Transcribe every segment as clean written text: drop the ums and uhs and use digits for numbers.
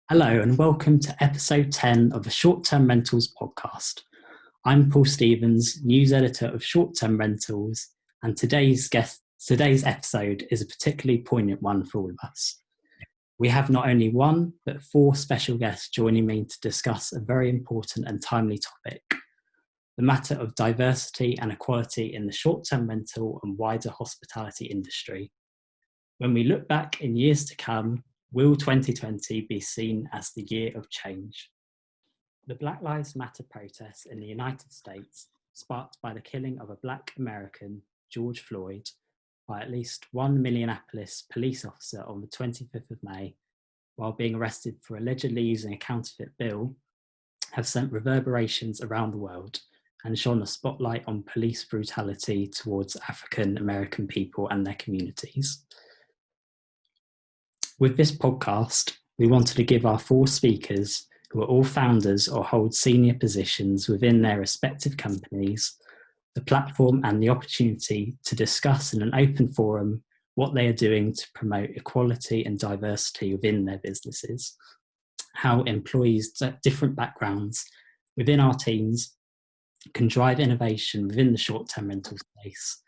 Hello and welcome to episode 10 of the Short Term Rentals podcast. I'm Paul Stevens, news editor of Short Term Rentals, and today's episode is a particularly poignant one for all of us. We have not only one, but four special guests joining me to discuss a very important and timely topic, the matter of diversity and equality in the short-term rental and wider hospitality industry. When we look back in years to come, will 2020 be seen as the year of change? The Black Lives Matter protests in the United States, sparked by the killing of a Black American, George Floyd, by at least one Minneapolis police officer on the 25th of May, while being arrested for allegedly using a counterfeit bill, have sent reverberations around the world and shone a spotlight on police brutality towards African American people and their communities. With this podcast, we wanted to give our four speakers, who are all founders or hold senior positions within their respective companies, the platform and the opportunity to discuss in an open forum what they are doing to promote equality and diversity within their businesses, how employees of different backgrounds within our teams can drive innovation within the short-term rental space,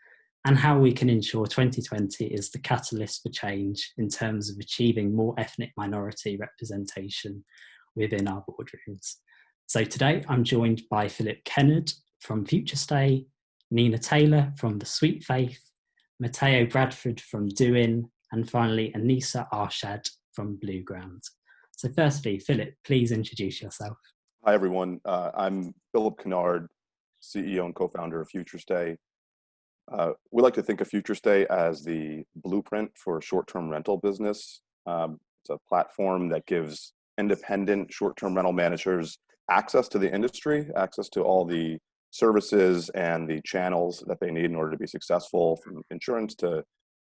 and how we can ensure 2020 is the catalyst for change in terms of achieving more ethnic minority representation within our boardrooms. So today I'm joined by Kennard from Futurestay, Nina Taylor from The Sweet Faith, Mateo Bradford from Doinn, and finally Aneesa Arshad from Blueground. So firstly, Philip, please introduce yourself. Hi everyone, I'm Philip Kennard, CEO and co-founder of Futurestay. We like to think of Futurestay as the blueprint for short-term rental business. It's a platform that gives independent short-term rental managers access to the industry, access to all the services and the channels that they need in order to be successful, from insurance to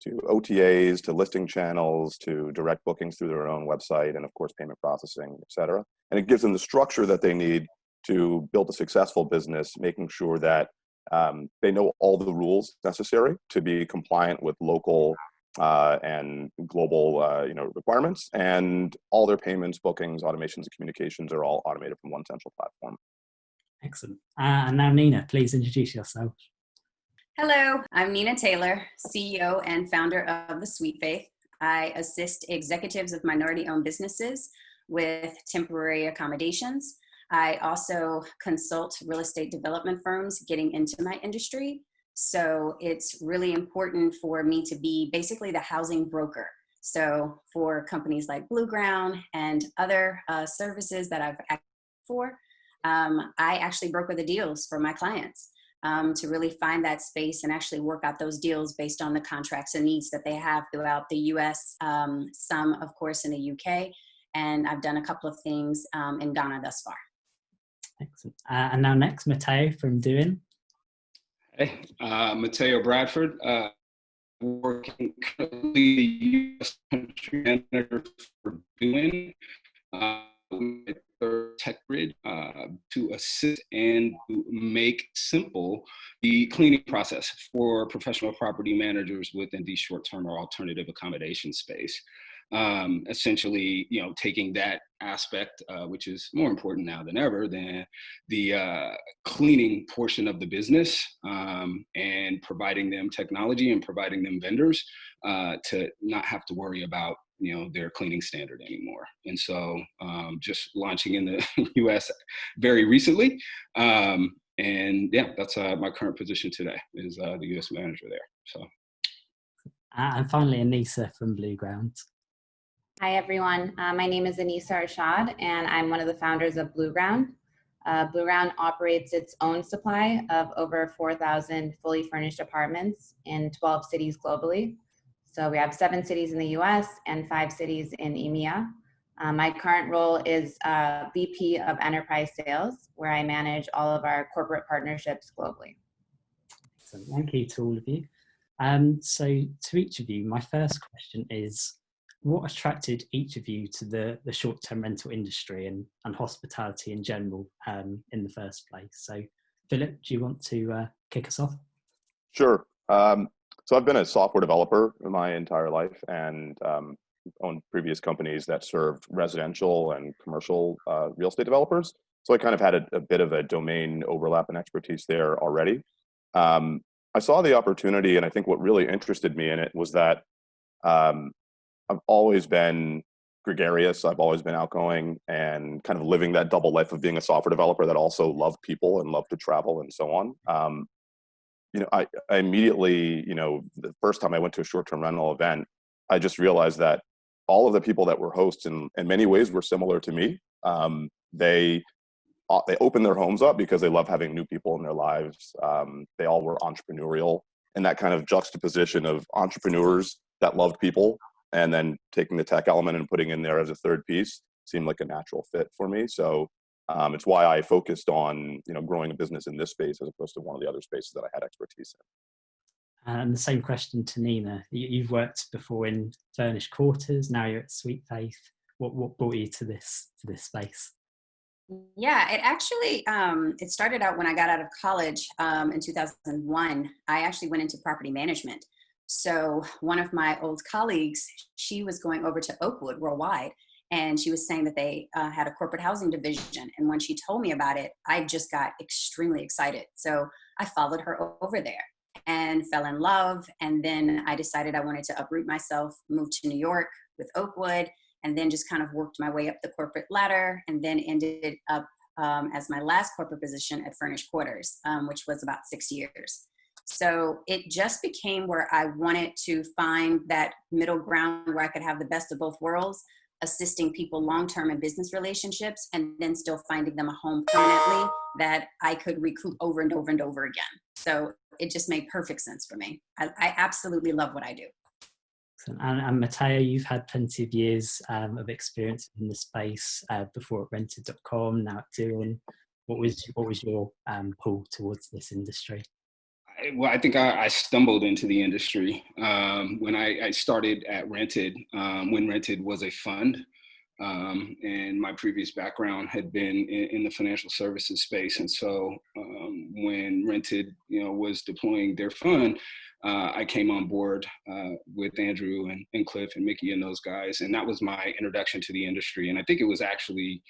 OTAs, to listing channels, to direct bookings through their own website, and of course payment processing, etc. And it gives them the structure that they need to build a successful business, making sure that they know all the rules necessary to be compliant with local and global requirements, and all their payments, bookings, automations, and communications are all automated from one central platform. Excellent. And now Nina, please introduce yourself. Hello, I'm Nina Taylor, CEO and founder of The Sweet Faith. I assist executives of minority-owned businesses with temporary accommodations. I also consult real estate development firms getting into my industry. So it's really important for me to be basically the housing broker. So for companies like Blueground and other services that I've acted for, I actually broker the deals for my clients to really find that space and actually work out those deals based on the contracts and needs that they have throughout the US, some of course in the UK, and I've done a couple of things in Ghana thus far. Excellent. And now next, Mateo from Doinn. Hey, Mateo Bradford, working currently the U.S. country manager for Doinn, with their tech grid to assist and to make simple the cleaning process for professional property managers within the short-term or alternative accommodation space. Essentially, taking that aspect, which is more important now than ever, than the cleaning portion of the business, and providing them technology and providing them vendors to not have to worry about their cleaning standard anymore. And so just launching in the US very recently. And yeah, that's my current position today, is the US manager there. So. And finally, Aneesa from Blueground. Hi, everyone. My name is Aneesa Arshad, and I'm one of the founders of Blueground. Blueground operates its own supply of over 4,000 fully furnished apartments in 12 cities globally. So we have 7 cities in the US and 5 cities in EMEA. My current role is VP of Enterprise Sales, where I manage all of our corporate partnerships globally. Excellent. Thank you to all of you. So to each of you, my first question is, what attracted each of you to the short-term rental industry and hospitality in general in the first place? So Philip, do you want to kick us off? Sure. So I've been a software developer my entire life, and owned previous companies that served residential and commercial real estate developers. So I kind of had a bit of a domain overlap and expertise there already. I saw the opportunity, and I think what really interested me in it was that I've always been gregarious. I've always been outgoing and kind of living that double life of being a software developer that also loved people and loved to travel and so on. I immediately, the first time I went to a short-term rental event, I just realized that all of the people that were hosts in many ways were similar to me. They opened their homes up because they love having new people in their lives. They all were entrepreneurial, and that kind of juxtaposition of entrepreneurs that loved people and then taking the tech element and putting in there as a third piece seemed like a natural fit for me. So it's why I focused on growing a business in this space as opposed to one of the other spaces that I had expertise in. And the same question to Nina. You've worked before in furnished quarters. Now you're at Sweet Faith. What brought you to this space? Yeah, it actually, it started out when I got out of college in 2001. I actually went into property management. So one of my old colleagues, she was going over to Oakwood Worldwide, and she was saying that they had a corporate housing division. And when she told me about it, I just got extremely excited. So I followed her over there and fell in love. And then I decided I wanted to uproot myself, move to New York with Oakwood, and then just kind of worked my way up the corporate ladder, and then ended up as my last corporate position at Furnished Quarters, which was about 6 years. So it just became where I wanted to find that middle ground where I could have the best of both worlds, assisting people long-term in business relationships, and then still finding them a home permanently that I could recoup over and over and over again. So it just made perfect sense for me. I absolutely love what I do. And Mateo, you've had plenty of years of experience in the space before at rented.com, now at Doinn. What was your pull towards this industry? Well, I think I stumbled into the industry when I started at Rented, when Rented was a fund. And my previous background had been in the financial services space. And so when Rented, was deploying their fund, I came on board with Andrew and Cliff and Mickey and those guys. And that was my introduction to the industry. And I think it was actually,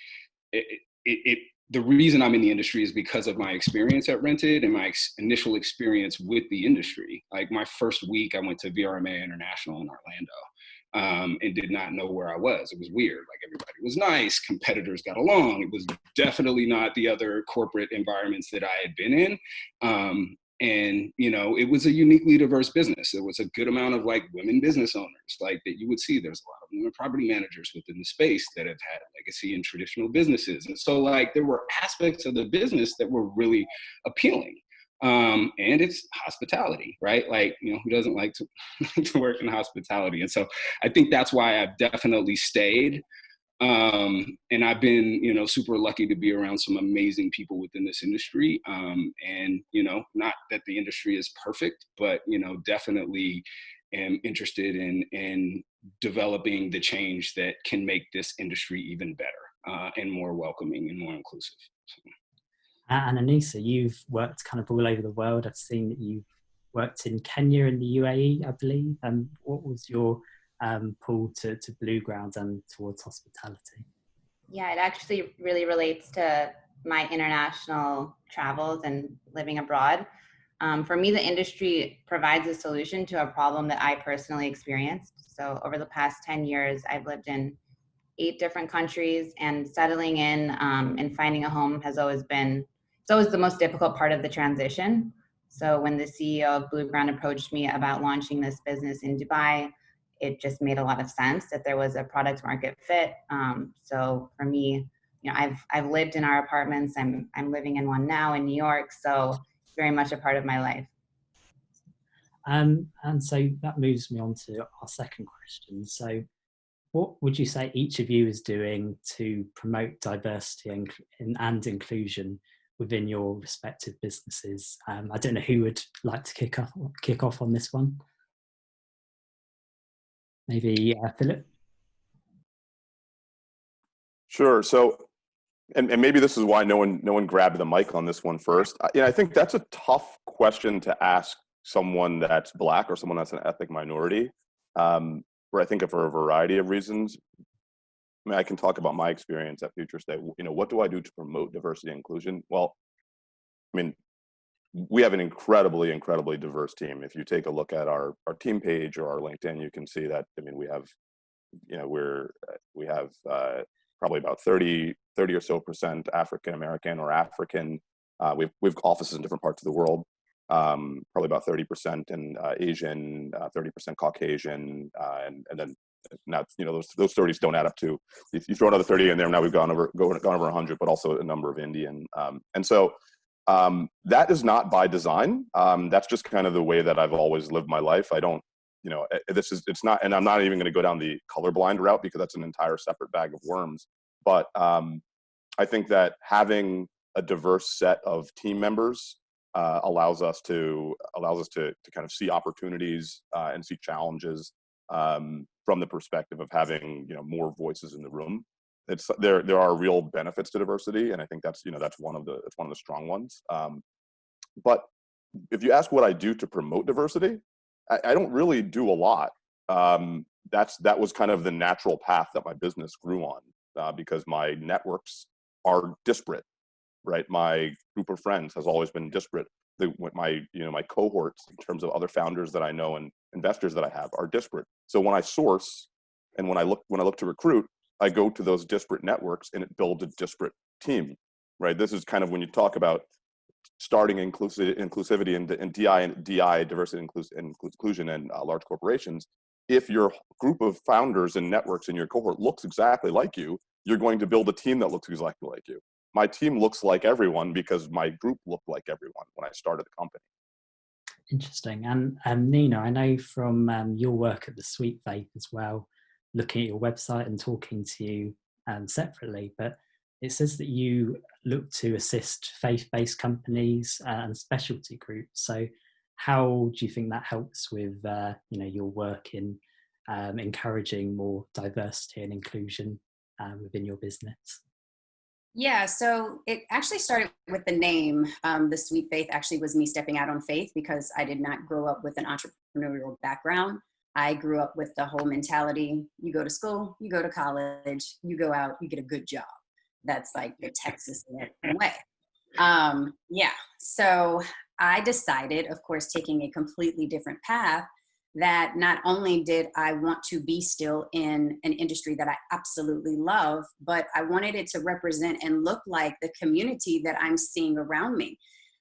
the reason I'm in the industry is because of my experience at Rented and my initial experience with the industry. Like my first week, I went to VRMA International in Orlando and did not know where I was. It was weird. Like everybody was nice. Competitors got along. It was definitely not the other corporate environments that I had been in. And, it was a uniquely diverse business. There was a good amount of like women business owners like that you would see. There's a lot of women property managers within the space that have had a legacy in traditional businesses. And so like there were aspects of the business that were really appealing. And it's hospitality, right? Like, who doesn't like to work in hospitality? And so I think that's why I've definitely stayed. And I've been, super lucky to be around some amazing people within this industry. And, not that the industry is perfect, but, definitely am interested in developing the change that can make this industry even better and more welcoming and more inclusive. So. And Aneesa, you've worked kind of all over the world. I've seen that you've worked in Kenya and the UAE, I believe. What was your pull to Blueground and towards hospitality? Yeah, it actually really relates to my international travels and living abroad. For me, the industry provides a solution to a problem that I personally experienced. So over the past 10 years, I've lived in 8 different countries, and settling in and finding a home has always been, it's always the most difficult part of the transition. So when the CEO of Blueground approached me about launching this business in Dubai, it just made a lot of sense that there was a product market fit. So for me, I've lived in our apartments. I'm living in one now in New York. So it's very much a part of my life. And so that moves me on to our second question. So what would you say each of you is doing to promote diversity and inclusion within your respective businesses? I don't know who would like to kick off on this one. Maybe Philip? Sure. So, and maybe this is why no one grabbed the mic on this one first. I think that's a tough question to ask someone that's Black or someone that's an ethnic minority. where I think for a variety of reasons. I mean, I can talk about my experience at Futurestay. What do I do to promote diversity and inclusion? Well, I mean, we have an incredibly diverse team. If you take a look at our team page or our LinkedIn, you can see that, I mean, we have, we have probably about 30 or so % African American or African. We've offices in different parts of the world. Probably about 30% in Asian, 30% Caucasian, and then now, those 30s don't add up to, if you throw another 30 in there, now we've gone over 100, but also a number of Indian. And so that is not by design. That's just kind of the way that I've always lived my life. I don't, it's not, and I'm not even going to go down the colorblind route because that's an entire separate bag of worms. But I think that having a diverse set of team members allows us to kind of see opportunities and see challenges from the perspective of having more voices in the room. There are real benefits to diversity, and I think that's one of the strong ones. But if you ask what I do to promote diversity, I don't really do a lot. That was kind of the natural path that my business grew on, because my networks are disparate, right? My group of friends has always been disparate. My cohorts in terms of other founders that I know and investors that I have are disparate. So when I source and when I look to recruit, I go to those disparate networks and it builds a disparate team, right? This is kind of when you talk about starting inclusivity and DI, diversity and inclusion in large corporations. If your group of founders and networks in your cohort looks exactly like you, you're going to build a team that looks exactly like you. My team looks like everyone because my group looked like everyone when I started the company. Interesting. And Nina, I know from your work at the Sweet Faith as well, looking at your website and talking to you separately, but it says that you look to assist faith-based companies and specialty groups. So how do you think that helps with your work in encouraging more diversity and inclusion within your business? Yeah, so it actually started with the name. The Sweet Faith actually was me stepping out on faith because I did not grow up with an entrepreneurial background. I grew up with the whole mentality, you go to school, you go to college, you go out, you get a good job. That's like the Texas way. So I decided, of course, taking a completely different path, that not only did I want to be still in an industry that I absolutely love, but I wanted it to represent and look like the community that I'm seeing around me.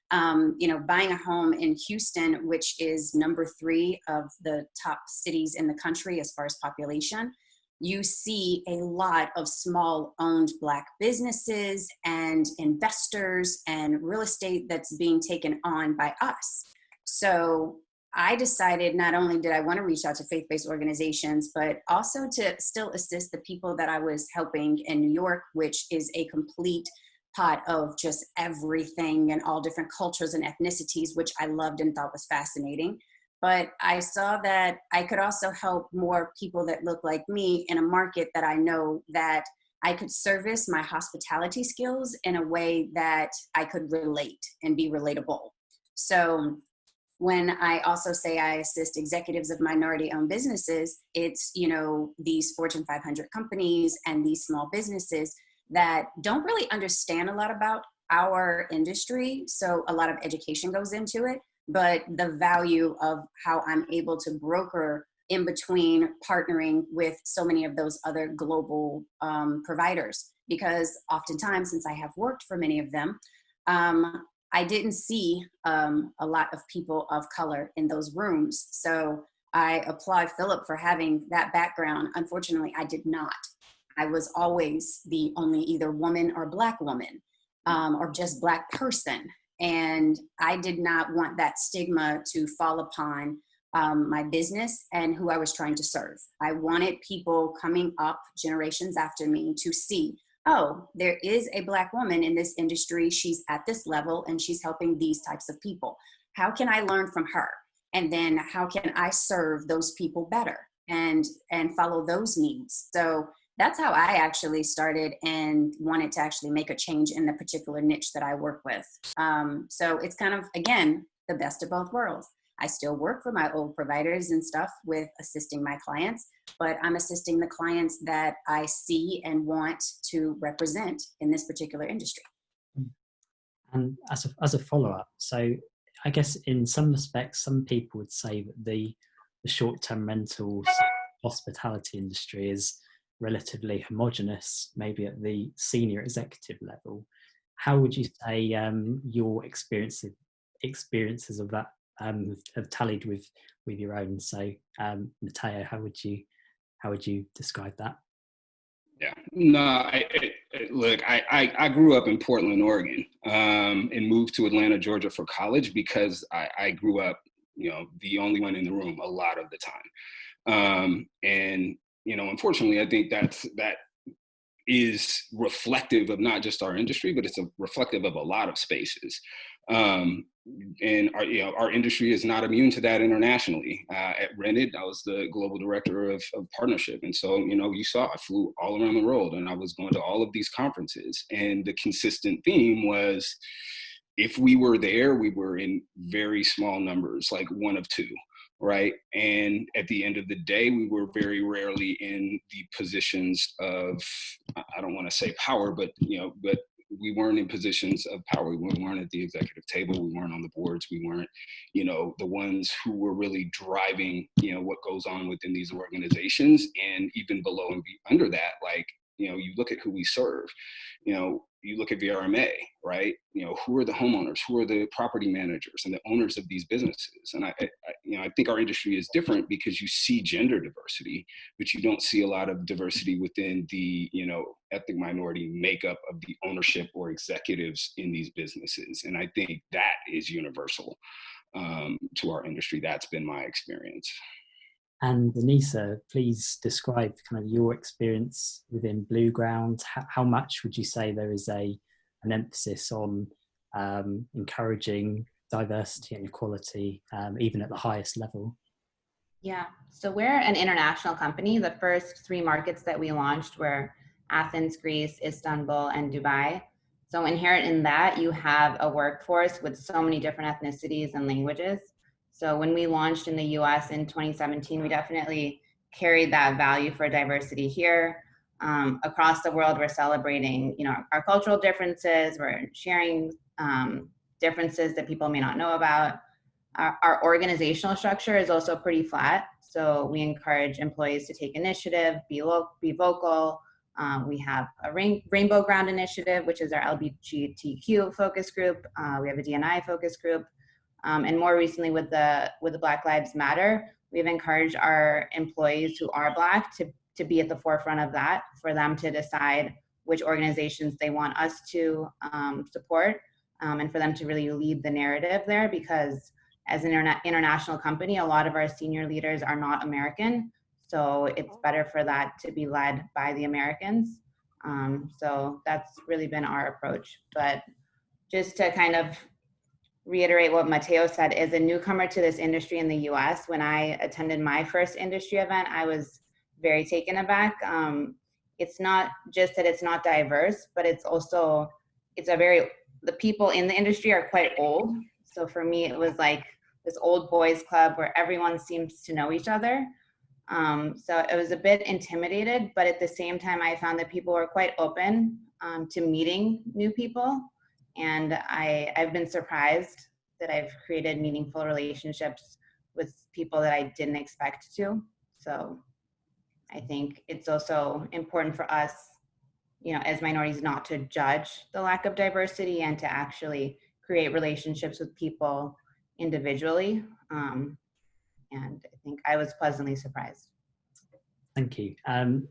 Buying a home in Houston, which is number 3 of the top cities in the country as far as population, you see a lot of small owned Black businesses and investors and real estate that's being taken on by us. So I decided not only did I want to reach out to faith-based organizations, but also to still assist the people that I was helping in New York, which is a complete pot of just everything and all different cultures and ethnicities, which I loved and thought was fascinating. But I saw that I could also help more people that look like me in a market that I know that I could service my hospitality skills in a way that I could relate and be relatable. So when I also say I assist executives of minority-owned businesses, it's, these Fortune 500 companies and these small businesses that don't really understand a lot about our industry. So a lot of education goes into it, but the value of how I'm able to broker in between partnering with so many of those other global providers, because oftentimes, since I have worked for many of them, I didn't see a lot of people of color in those rooms. So I applaud Philip for having that background. Unfortunately, I did not. I was always the only either woman or Black woman or just Black person. And I did not want that stigma to fall upon my business and who I was trying to serve. I wanted people coming up generations after me to see, oh, there is a Black woman in this industry. She's at this level and she's helping these types of people. How can I learn from her? And then how can I serve those people better and follow those needs? So that's how I actually started and wanted to actually make a change in the particular niche that I work with. So it's kind of, again, the best of both worlds. I still work for my old providers and stuff with assisting my clients, but I'm assisting the clients that I see and want to represent in this particular industry. And as a follow-up, so I guess in some respects, some people would say that the short-term rentals hospitality industry is relatively homogenous, maybe at the senior executive level. How would you say your experiences of that have tallied with your own? So, Mateo, how would you describe that? Yeah, no, look, I grew up in Portland, Oregon, and moved to Atlanta, Georgia for college because I grew up, the only one in the room a lot of the time. And, unfortunately, I think that is reflective of not just our industry, but it's reflective of a lot of spaces. And our industry is not immune to that internationally. At Rented, I was the global director of partnership. And so, you saw I flew all around the world and I was going to all of these conferences. And the consistent theme was, if we were there, we were in very small numbers, like one of two, right? And at the end of the day, we were very rarely in the positions of, I don't want to say power, but we weren't in positions of power. We weren't at the executive table. We weren't on the boards. We weren't, the ones who were really driving, what goes on within these organizations. And even below and under that, like, you look at who we serve, you look at VRMA, right? Who are the homeowners? Who are the property managers and the owners of these businesses? And I think our industry is different because you see gender diversity, but you don't see a lot of diversity within the, ethnic minority makeup of the ownership or executives in these businesses. And I think that is universal to our industry. That's been my experience. And Aneesa, please describe kind of your experience within Blueground. How much would you say there is an emphasis on encouraging diversity and equality, even at the highest level? Yeah, so we're an international company. The first 3 markets that we launched were Athens, Greece, Istanbul, and Dubai. So inherent in that, you have a workforce with so many different ethnicities and languages. So when we launched in the US in 2017, we definitely carried that value for diversity here. Across the world, we're celebrating, our cultural differences. We're sharing differences that people may not know about. Our organizational structure is also pretty flat. So we encourage employees to take initiative, be vocal. We have a Rainbow Ground initiative, which is our LGBTQ focus group. We have a D&I focus group. And more recently with the Black Lives Matter, we've encouraged our employees who are Black to be at the forefront of that, for them to decide which organizations they want us to support, and for them to really lead the narrative there, because as an international company, a lot of our senior leaders are not American. So it's better for that to be led by the Americans. So that's really been our approach. But just to kind of reiterate what Mateo said, as a newcomer to this industry in the US, when I attended my first industry event, I was very taken aback. It's not just that it's not diverse, but it's also, the people in the industry are quite old. So for me, it was like this old boys club where everyone seems to know each other. So it was a bit intimidated, but at the same time, I found that people were quite open to meeting new people. And I've been surprised that I've created meaningful relationships with people that I didn't expect to. So I think it's also important for us, as minorities, not to judge the lack of diversity and to actually create relationships with people individually. And I think I was pleasantly surprised. Thank you.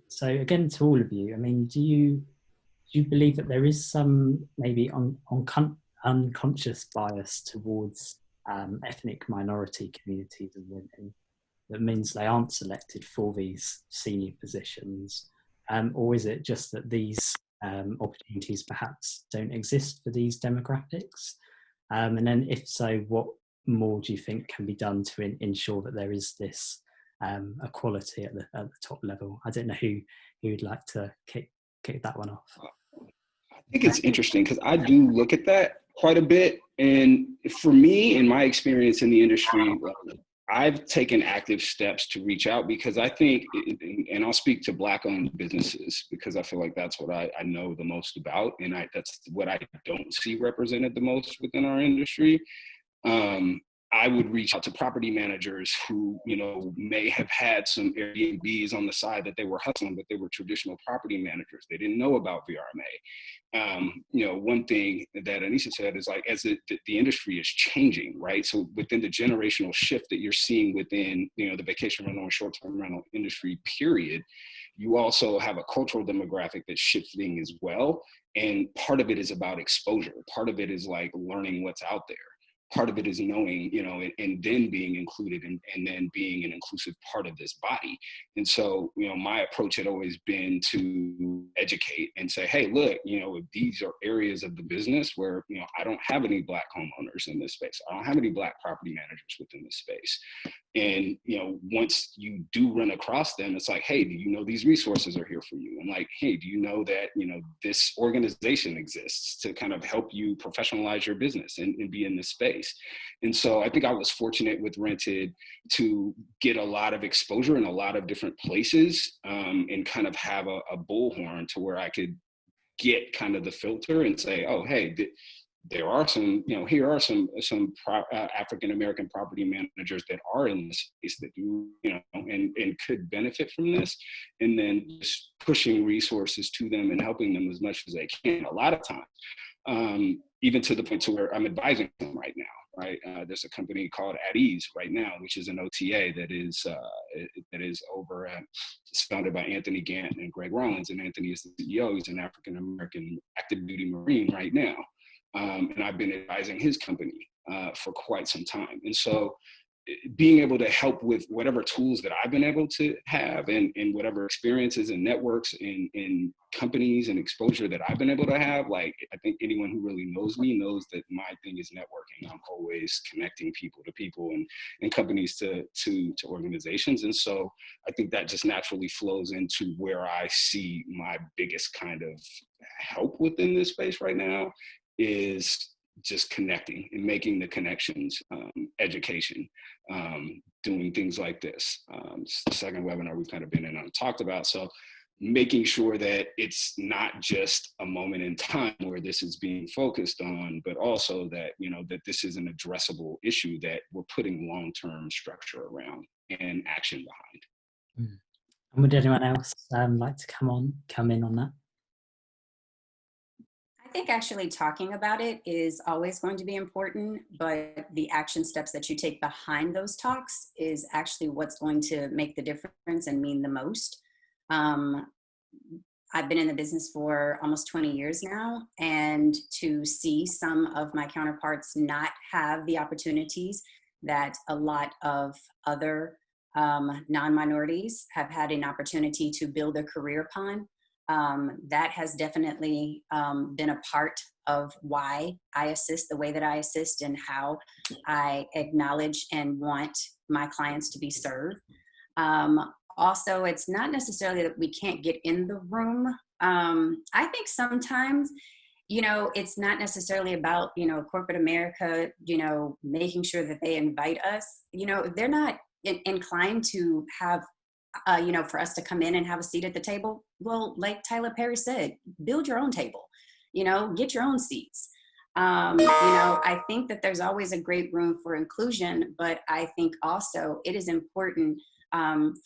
So again, to all of you, I mean, do you believe that there is some maybe unconscious bias towards ethnic minority communities and women that means they aren't selected for these senior positions? Or is it just that these opportunities perhaps don't exist for these demographics? And then if so, what more do you think can be done to ensure that there is this equality at the top level? I don't know who would like to kick that one off. I think it's interesting because I do look at that quite a bit. And for me, in my experience in the industry, I've taken active steps to reach out because I think, and I'll speak to Black-owned businesses because I feel like that's what I know the most about, and that's what I don't see represented the most within our industry. I would reach out to property managers who, may have had some Airbnbs on the side that they were hustling, but they were traditional property managers. They didn't know about VRMA. One thing that Aneesa said is like, as the industry is changing, right? So within the generational shift that you're seeing within, the vacation rental and short-term rental industry, period, you also have a cultural demographic that's shifting as well. And part of it is about exposure. Part of it is like learning what's out there. Part of it is knowing, and then being included and then being an inclusive part of this body. And so, my approach had always been to educate and say, hey, look, if these are areas of the business where, I don't have any Black homeowners in this space, I don't have any Black property managers within this space. And, once you do run across them, it's like, hey, do you know these resources are here for you? And like, hey, do you know that, this organization exists to kind of help you professionalize your business and be in this space? And so I think I was fortunate with Rented to get a lot of exposure in a lot of different places, and kind of have a bullhorn to where I could get kind of the filter and say, oh, hey, there are some, here are some African-American property managers that are in this space that do, and could benefit from this, and then just pushing resources to them and helping them as much as they can. A lot of times, even to the point to where I'm advising them right now, right? There's a company called STRz right now, which is an OTA that is over at, it's founded by Anthony Gant and Greg Rollins, and Anthony is the CEO. He's an African-American active duty Marine right now. And I've been advising his company for quite some time. And so being able to help with whatever tools that I've been able to have and whatever experiences and networks and companies and exposure that I've been able to have, like, I think anyone who really knows me knows that my thing is networking. I'm always connecting people to people and companies to organizations. And so I think that just naturally flows into where I see my biggest kind of help within this space right now is just connecting and making the connections, education, doing things like this. It's the second webinar we've kind of been in and talked about. So making sure that it's not just a moment in time where this is being focused on, but also that, that this is an addressable issue that we're putting long-term structure around and action behind. And would anyone else like to come in on that? I think actually talking about it is always going to be important, but the action steps that you take behind those talks is actually what's going to make the difference and mean the most. I've been in the business for almost 20 years now, and to see some of my counterparts not have the opportunities that a lot of other non-minorities have had an opportunity to build a career upon, that has definitely been a part of why I assist the way that I assist and how I acknowledge and want my clients to be served. Also, it's not necessarily that we can't get in the room. I think sometimes, it's not necessarily about, corporate America, making sure that they invite us. If they're not inclined to have for us to come in and have a seat at the table, well, like Tyler Perry said, build your own table, get your own seats. I think that there's always a great room for inclusion, but I think also it is important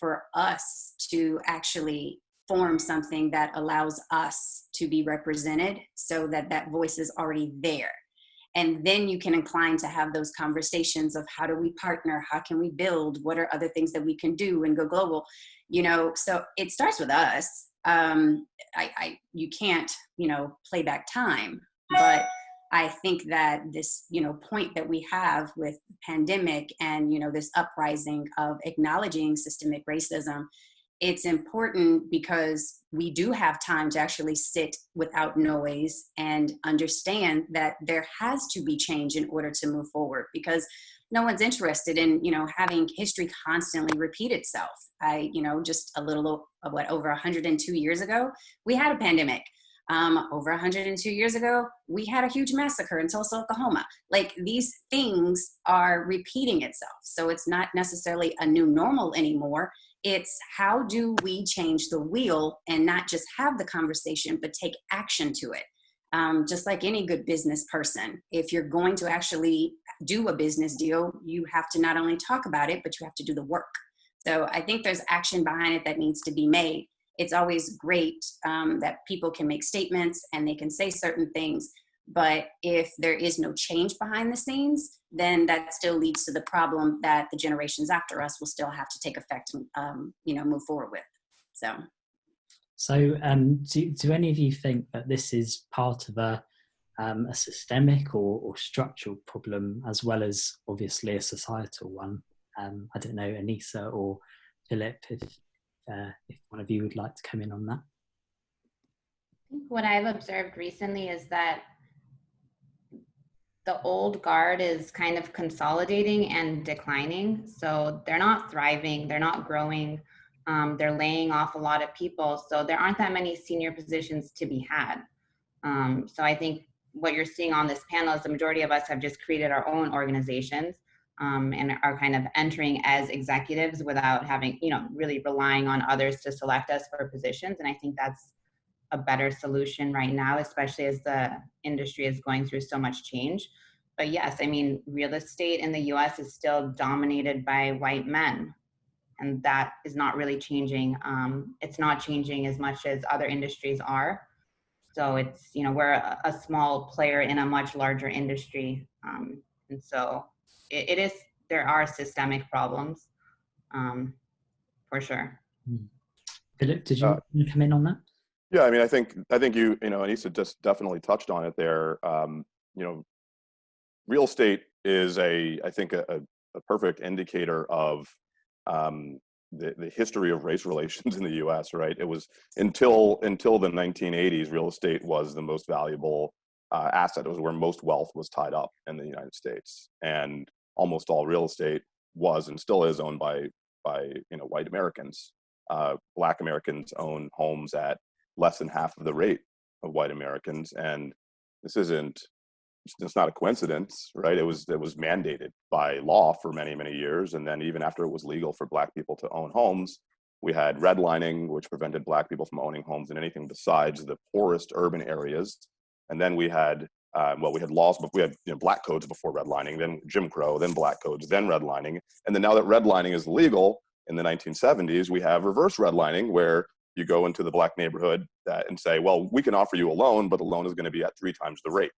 for us to actually form something that allows us to be represented so that that voice is already there. And then you can incline to have those conversations of how do we partner? How can we build? What are other things that we can do and go global? So it starts with us. You can't, play back time, but I think that this, point that we have with the pandemic and, this uprising of acknowledging systemic racism, it's important because we do have time to actually sit without noise and understand that there has to be change in order to move forward, because no one's interested in, having history constantly repeat itself. Just a little, over 102 years ago, we had a pandemic. Over 102 years ago, we had a huge massacre in Tulsa, Oklahoma. Like, these things are repeating itself. So it's not necessarily a new normal anymore. It's how do we change the wheel and not just have the conversation, but take action to it. Just like any good business person, if you're going to actually do a business deal, you have to not only talk about it, but you have to do the work. So I think there's action behind it that needs to be made. It's always great that people can make statements and they can say certain things, but if there is no change behind the scenes, then that still leads to the problem that the generations after us will still have to take effect and move forward with. So do any of you think that this is part of a systemic or structural problem, as well as obviously a societal one? I don't know, Aneesa or Philip, if one of you would like to come in on that. I think what I've observed recently is that the old guard is kind of consolidating and declining. So they're not thriving, they're not growing, they're laying off a lot of people. So there aren't that many senior positions to be had. So I think what you're seeing on this panel is the majority of us have just created our own organizations and are kind of entering as executives without having, really relying on others to select us for positions. And I think that's a better solution right now, especially as the industry is going through so much change. But yes, I mean, real estate in the US is still dominated by white men, and that is not really changing. It's not changing as much as other industries are. So it's, we're a small player in a much larger industry. And so there are systemic problems, for sure. Philip, did you come in on that? Yeah, I mean, I think you Aneesa just definitely touched on it there. Real estate is I think a perfect indicator of the history of race relations in the U.S. Right? It was until the 1980s, real estate was the most valuable asset. It was where most wealth was tied up in the United States, and almost all real estate was and still is owned by white Americans. Black Americans own homes at less than half of the rate of white Americans, and it's not a coincidence, right? It was mandated by law for many, many years, and then even after it was legal for Black people to own homes, we had redlining, which prevented Black people from owning homes in anything besides the poorest urban areas. And then we had laws, but we had Black codes before redlining, then Jim Crow, then Black codes, then redlining, and then now that redlining is legal in the 1970s, we have reverse redlining, where you go into the Black neighborhood and say, well, we can offer you a loan, but the loan is going to be at 3 times the rate.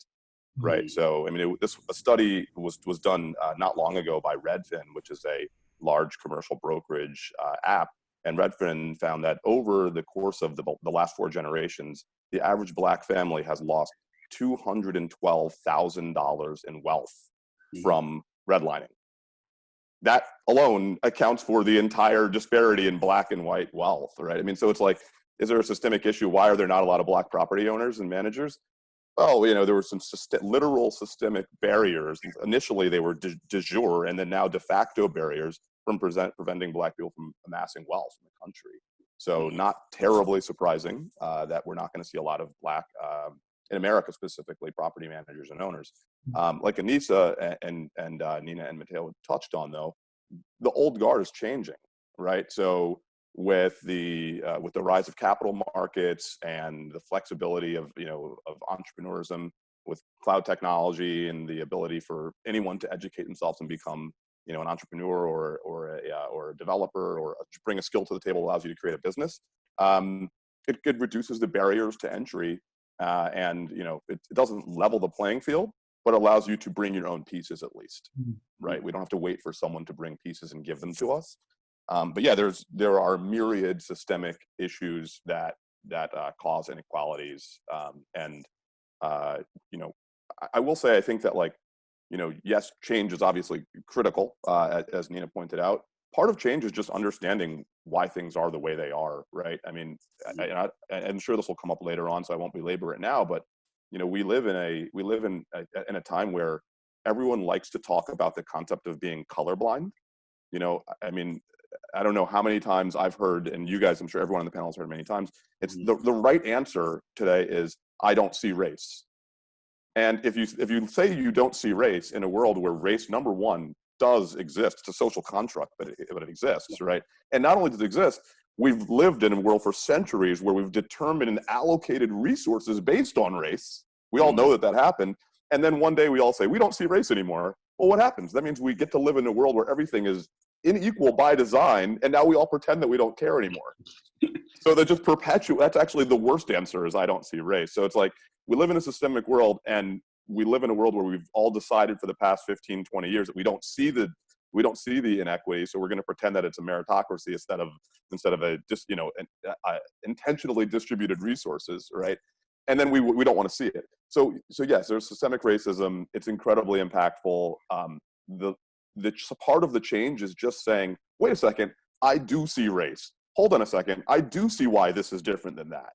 Right. So, I mean, a study was done not long ago by Redfin, which is a large commercial brokerage app. And Redfin found that over the course of the last 4 generations, the average Black family has lost $212,000 in wealth from redlining. That alone accounts for the entire disparity in Black and white wealth, right? I mean, so it's like, is there a systemic issue? Why are there not a lot of Black property owners and managers? Well, there were some literal systemic barriers. Initially, they were de jure, and then now de facto barriers from preventing Black people from amassing wealth in the country. So not terribly surprising that we're not going to see a lot of Black, in America specifically, property managers and owners. Like Aneesa and Nina and Mateo touched on, though, the old guard is changing, right? So with the rise of capital markets and the flexibility of entrepreneurism with cloud technology and the ability for anyone to educate themselves and become an entrepreneur or a developer or bring a skill to the table allows you to create a business. It reduces the barriers to entry, and it doesn't level the playing field, but allows you to bring your own pieces at least, right? We don't have to wait for someone to bring pieces and give them to us. But yeah, there are myriad systemic issues that cause inequalities, and I will say I think that yes, change is obviously critical, as Nina pointed out. Part of change is just understanding why things are the way they are, right? I mean, I'm sure this will come up later on, so I won't belabor it now. But we live in a time where everyone likes to talk about the concept of being colorblind. I mean, I don't know how many times I've heard, and you guys, I'm sure everyone on the panel has heard many times, it's the right answer today is, I don't see race. And if you say you don't see race in a world where race, number one, does exist, it's a social construct, but it exists, right? And not only does it exist, we've lived in a world for centuries where we've determined and allocated resources based on race. We all know that happened. And then one day we all say, we don't see race anymore. Well, what happens? That means we get to live in a world where everything is unequal by design, and now we all pretend that we don't care anymore. So that just that's actually the worst answer, is I don't see race. So it's like, we live in a systemic world, and we live in a world where we've all decided for the past 15, 20 years that we don't see the inequity, so we're going to pretend that it's a meritocracy instead of a just, intentionally distributed resources, right? And then we don't want to see it. So yes, there's systemic racism. It's incredibly impactful. The part of the change is just saying, wait a second, I do see race. Hold on a second, I do see why this is different than that.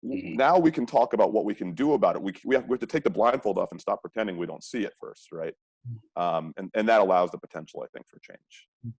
Now we can talk about what we can do about it. We have to take the blindfold off and stop pretending we don't see it first, right? And that allows the potential, I think, for change.